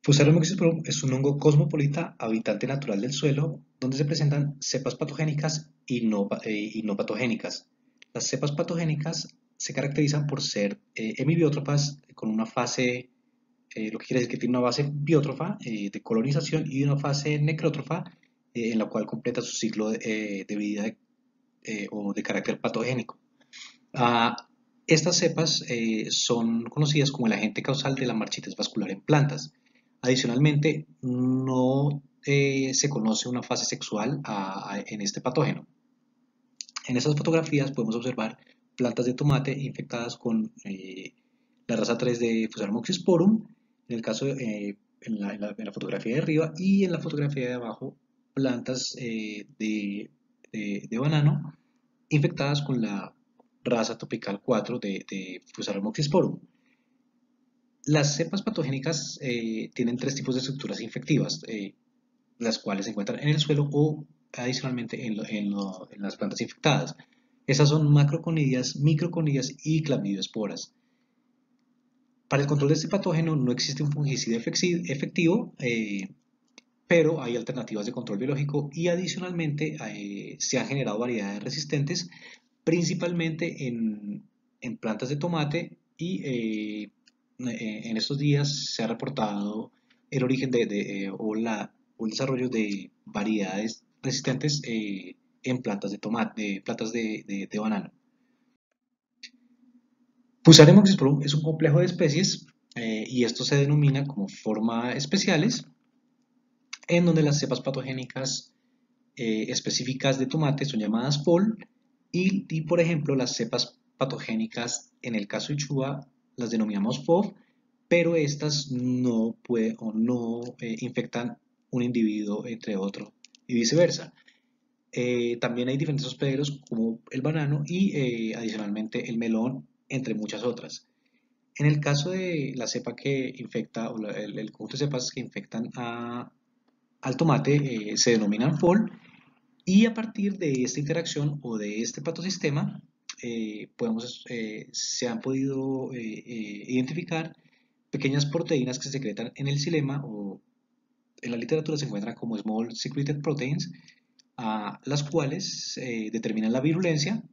Fusarium oxysporum es un hongo cosmopolita habitante natural del suelo donde se presentan cepas patogénicas y no patogénicas. Las cepas patogénicas se caracterizan por ser hemibiótrofas con una fase, lo que quiere decir que tiene una base biótrofa de colonización y una fase necrótrofa en la cual completa su ciclo de vida o de carácter patogénico. Ah, estas cepas son conocidas como el agente causal de la marchitis vascular en plantas. Adicionalmente, no se conoce una fase sexual en este patógeno. En estas fotografías podemos observar plantas de tomate infectadas con la raza 3 de Fusarium oxysporum, en el caso en la fotografía de arriba, y en la fotografía de abajo plantas de banano infectadas con la raza tropical 4 de Fusarium oxysporum. Las cepas patogénicas tienen tres tipos de estructuras infectivas, las cuales se encuentran en el suelo o adicionalmente en las plantas infectadas. Esas son macroconidias, microconidias y clamidioesporas. Para el control de este patógeno no existe un fungicida efectivo, pero hay alternativas de control biológico y adicionalmente se han generado variedades resistentes principalmente en plantas de tomate y en estos días se ha reportado el origen o el desarrollo de variedades resistentes en plantas de tomate, plantas de banano. Fusarium oxysporum es un complejo de especies y esto se denomina como forma especiales, en donde las cepas patogénicas específicas de tomate son llamadas FOL y, por ejemplo, las cepas patogénicas en el caso de Chuba las denominamos FOV, pero estas no pueden o no infectan un individuo entre otro y viceversa. También hay diferentes hospederos como el banano y adicionalmente el melón, entre muchas otras. En el caso de la cepa que infecta o el conjunto de cepas que infectan al tomate se denominan FOL y a partir de esta interacción o de este patosistema, se han podido identificar pequeñas proteínas que se secretan en el xilema o en la literatura se encuentran como small secreted proteins, las cuales determinan la virulencia.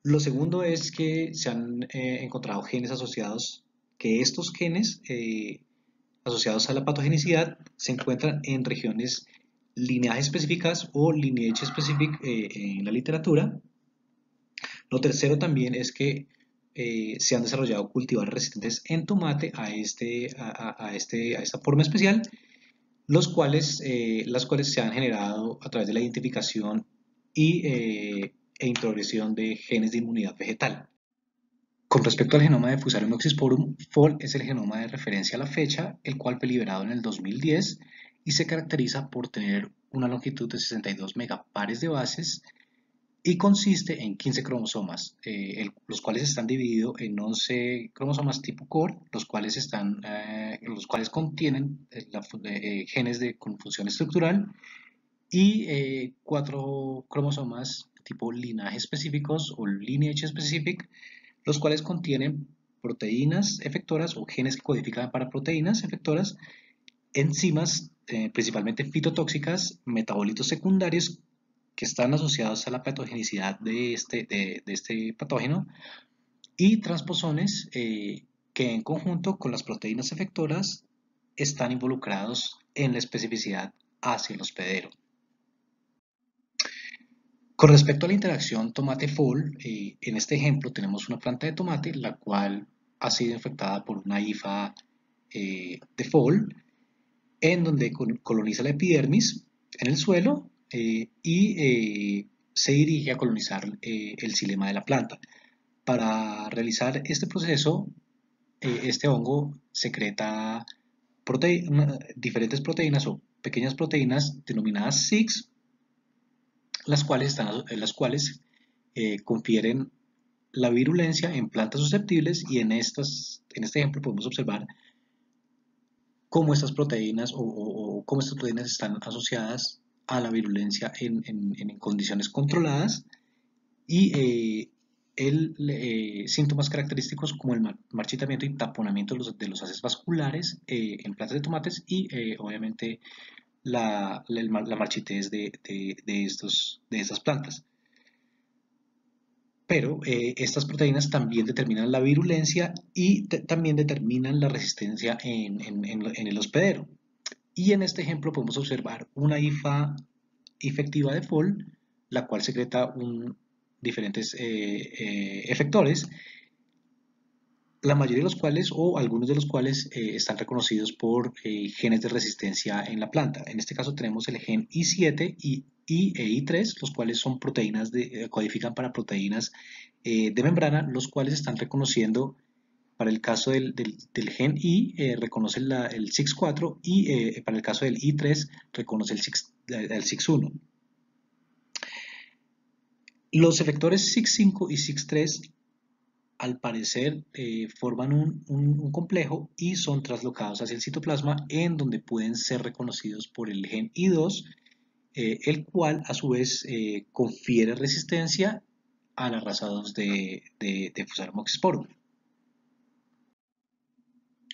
Lo segundo es que se han encontrado genes asociados, que estos genes asociados a la patogenicidad se encuentran en regiones lineaje específicas o lineage specific en la literatura. Lo tercero también es que se han desarrollado cultivares resistentes en tomate a esta forma especial, las cuales se han generado a través de la identificación e introgresión de genes de inmunidad vegetal. Con respecto al genoma de Fusarium oxysporum, FOL es el genoma de referencia a la fecha, el cual fue liberado en el 2010 y se caracteriza por tener una longitud de 62 megapares de bases y consiste en 15 cromosomas, los cuales están divididos en 11 cromosomas tipo core, los cuales contienen genes con función estructural y 4 cromosomas tipo linaje específicos o lineage specific, los cuales contienen proteínas efectoras o genes que codifican para proteínas efectoras, enzimas principalmente fitotóxicas, metabolitos secundarios que están asociados a la patogenicidad de este patógeno y transposones que en conjunto con las proteínas efectoras están involucrados en la especificidad hacia el hospedero. Con respecto a la interacción tomate-FOL, en este ejemplo tenemos una planta de tomate la cual ha sido infectada por una hifa de FOL en donde coloniza la epidermis en el suelo y se dirige a colonizar el xilema de la planta. Para realizar este proceso, este hongo secreta diferentes proteínas o pequeñas proteínas denominadas SIGs, las cuales confieren la virulencia en plantas susceptibles y en este ejemplo podemos observar cómo estas proteínas o cómo estas proteínas están asociadas a la virulencia en condiciones controladas y síntomas característicos como el marchitamiento y taponamiento de los haces vasculares en plantas de tomates y obviamente la marchitez de estas plantas. Pero estas proteínas también determinan la virulencia y también determinan la resistencia en el hospedero. Y en este ejemplo podemos observar una hifa efectiva de FOL, la cual secreta diferentes efectores, la mayoría de los cuales o algunos de los cuales están reconocidos por genes de resistencia en la planta. En este caso tenemos el gen I7 e I3, los cuales son proteínas codifican para proteínas de membrana, los cuales están reconociendo, para el caso del gen I, reconoce el SIX4 y para el caso del I3 reconoce el SIX1. Los efectores SIX5 y SIX3 al parecer forman un complejo y son traslocados hacia el citoplasma en donde pueden ser reconocidos por el gen I2, el cual a su vez confiere resistencia a la raza 2 de Fusarium oxysporum.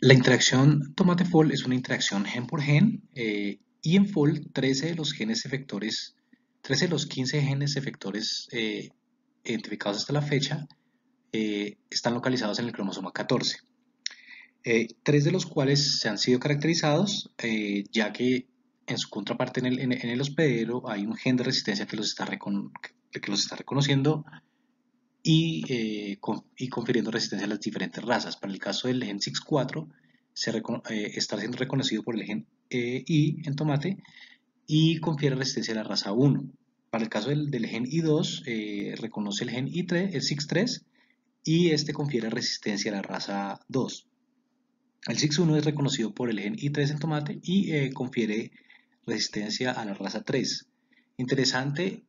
La interacción tomate-FOL es una interacción gen por gen y en FOL 13 de los genes efectores, 13 de los 15 genes efectores identificados hasta la fecha están localizados en el cromosoma 14. Tres de los cuales se han sido caracterizados, ya que en su contraparte en el hospedero hay un gen de resistencia que los está reconociendo y confiriendo resistencia a las diferentes razas. Para el caso del gen SIX4, está siendo reconocido por el gen I en tomate y confiere resistencia a la raza 1. Para el caso del gen I2, reconoce el gen I3, el SIX3, y este confiere resistencia a la raza 2. El SIX1 es reconocido por el gen I3 en tomate y confiere resistencia a la raza 3. Interesante,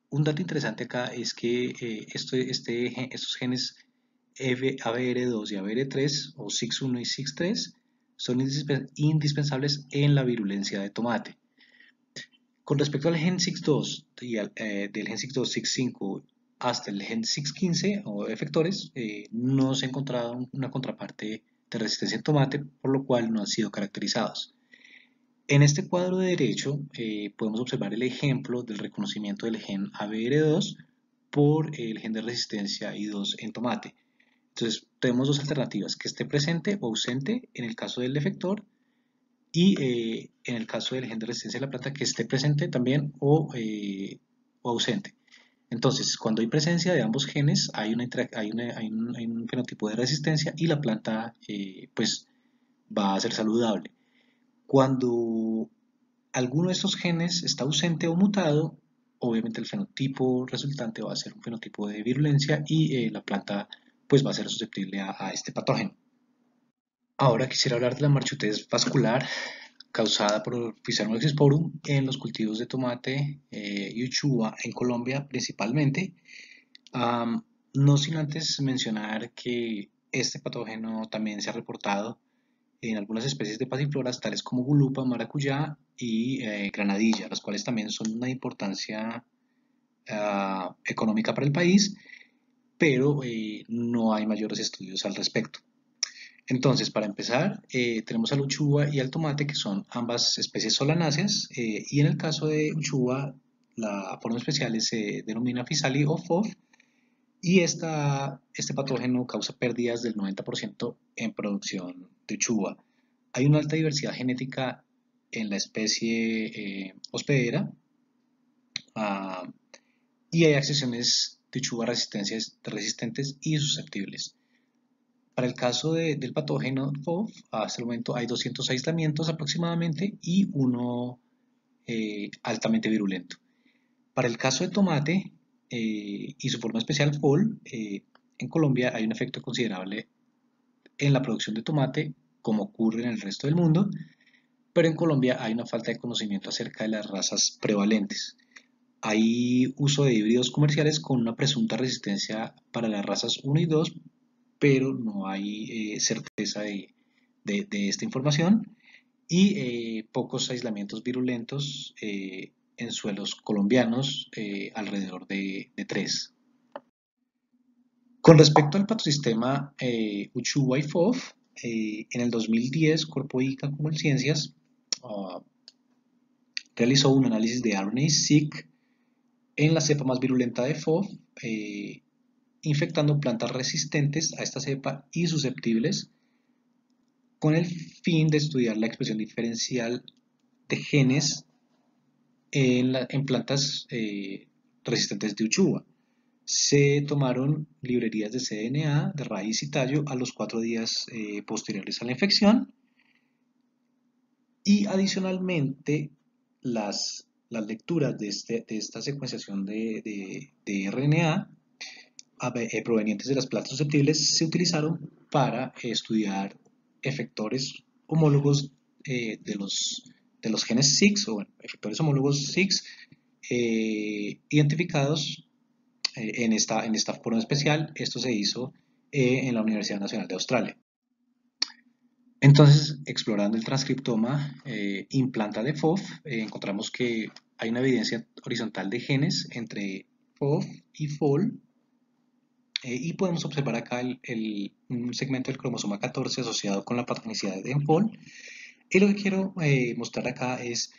un dato interesante acá es que estos genes ABR2 y ABR3 o SIX1 y SIX3 son indispensables en la virulencia de tomate. Con respecto al gen SIX2 y del gen SIX2, SIX5 hasta el gen SIX15 o efectores, no se ha encontrado una contraparte de resistencia en tomate, por lo cual no han sido caracterizados. En este cuadro de derecho podemos observar el ejemplo del reconocimiento del gen ABR2 por el gen de resistencia I2 en tomate. Entonces tenemos dos alternativas, que esté presente o ausente en el caso del efector y en el caso del gen de resistencia de la planta que esté presente también o ausente. Entonces, cuando hay presencia de ambos genes, hay un fenotipo de resistencia y la planta pues va a ser saludable. Cuando alguno de estos genes está ausente o mutado, obviamente el fenotipo resultante va a ser un fenotipo de virulencia y la planta pues va a ser susceptible a este patógeno. Ahora quisiera hablar de la marchutez vascular causada por Physarum oxysporum en los cultivos de tomate y uchuva en Colombia principalmente. No sin antes mencionar que este patógeno también se ha reportado en algunas especies de pasifloras tales como gulupa, maracuyá y granadilla, las cuales también son de una importancia económica para el país, pero no hay mayores estudios al respecto. Entonces, para empezar, tenemos al uchuva y al tomate, que son ambas especies solanáceas, y en el caso de uchuva, la forma especial se denomina Physalia o FOF, y este patógeno causa pérdidas del 90% en producción de uchuva. Hay una alta diversidad genética en la especie hospedera uh, y hay accesiones de uchuva resistentes y susceptibles. Para el caso del patógeno FOF, hasta el momento hay 200 aislamientos aproximadamente y uno altamente virulento. Para el caso de tomate y su forma especial FOL, en Colombia hay un efecto considerable en la producción de tomate, como ocurre en el resto del mundo, pero en Colombia hay una falta de conocimiento acerca de las razas prevalentes. Hay uso de híbridos comerciales con una presunta resistencia para las razas 1 y 2, pero no hay certeza de esta información y pocos aislamientos virulentos en suelos colombianos, alrededor de 3. Con respecto al patosistema Uchuva y FOF, en el 2010, Corpo ICA como el Ciencias realizó un análisis de RNA-seq en la cepa más virulenta de FOF, infectando plantas resistentes a esta cepa y susceptibles, con el fin de estudiar la expresión diferencial de genes en plantas resistentes de Uchuva. Se tomaron librerías de cDNA de raíz y tallo a los 4 días posteriores a la infección, y adicionalmente las lecturas de esta secuenciación de RNA provenientes de las plantas susceptibles se utilizaron para estudiar efectores homólogos de los genes SIX, o bueno, efectores homólogos SIX identificados en esta forma especial. Esto se hizo en la Universidad Nacional de Australia. Entonces, explorando el transcriptoma implanta de FOF, encontramos que hay una evidencia horizontal de genes entre FOF y FOL, y podemos observar acá un segmento del cromosoma 14 asociado con la patogenicidad en FOL. Y lo que quiero mostrar acá es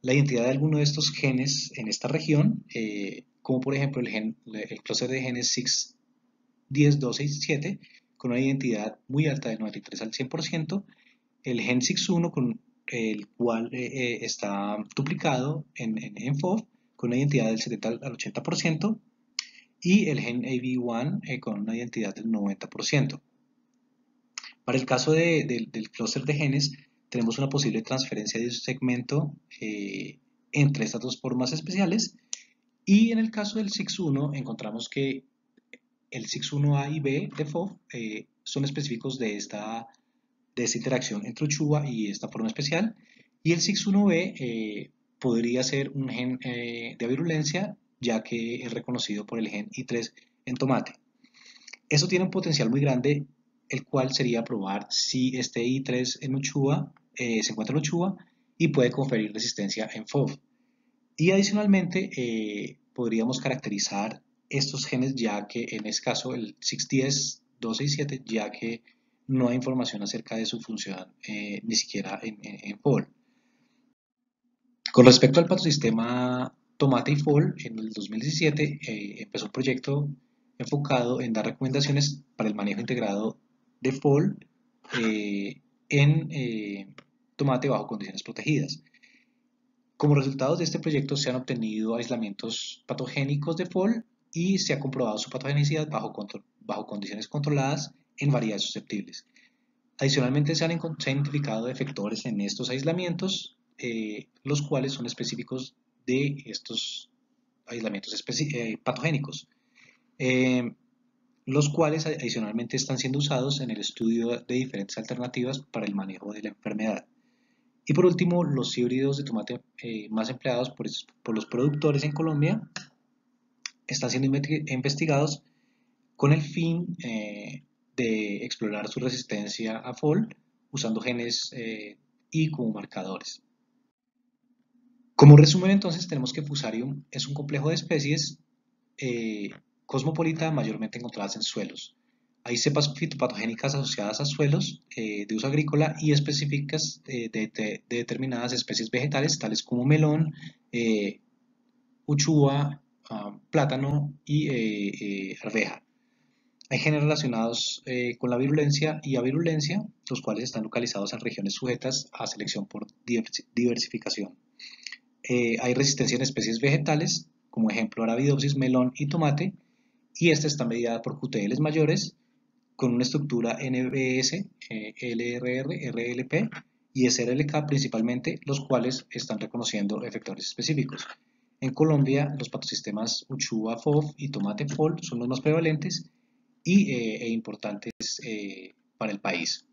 la identidad de alguno de estos genes en esta región, como por ejemplo el clúster de genes 610, 12 y 7, con una identidad muy alta del 93 al 100%, el gen 6.1 con el cual está duplicado en FOV con una identidad del 70 al 80%, y el gen AV1 con una identidad del 90%. Para el caso del clúster de genes, tenemos una posible transferencia de un segmento entre estas dos formas especiales, y en el caso del SIX1 encontramos que el SIX1A y B de FOV son específicos de esta interacción entre Uchuva y esta forma especial, y el SIX1B podría ser un gen de virulencia, ya que es reconocido por el gen I3 en tomate. Eso tiene un potencial muy grande, el cual sería probar si este I3 en Uchuva se encuentra en Uchuva y puede conferir resistencia en FOV. Y adicionalmente podríamos caracterizar estos genes, ya que en este caso el 610, 12 y 7, ya que no hay información acerca de su función ni siquiera en FOL. Con respecto al patosistema tomate y FOL, en el 2017 empezó un proyecto enfocado en dar recomendaciones para el manejo integrado de FOL en tomate bajo condiciones protegidas. Como resultado de este proyecto se han obtenido aislamientos patogénicos de FOL y se ha comprobado su patogenicidad bajo condiciones controladas en variedades susceptibles. Adicionalmente se han identificado efectores en estos aislamientos, los cuales son específicos de estos aislamientos patogénicos, los cuales adicionalmente están siendo usados en el estudio de diferentes alternativas para el manejo de la enfermedad. Y por último, los híbridos de tomate más empleados por los productores en Colombia están siendo investigados con el fin de explorar su resistencia a FOL usando genes y como marcadores. Como resumen, entonces tenemos que Fusarium es un complejo de especies cosmopolita mayormente encontradas en suelos. Hay cepas fitopatogénicas asociadas a suelos de uso agrícola y específicas de determinadas especies vegetales, tales como melón, uchuva, plátano y arveja. Hay genes relacionados con la virulencia y avirulencia, los cuales están localizados en regiones sujetas a selección por diversificación. Hay resistencia en especies vegetales, como ejemplo Arabidopsis, melón y tomate, y esta está mediada por QTLs mayores con una estructura NBS, LRR, RLP y SRLK principalmente, los cuales están reconociendo efectores específicos. En Colombia, los patosistemas Uchuva FOV y tomate FOL son los más prevalentes e importantes para el país.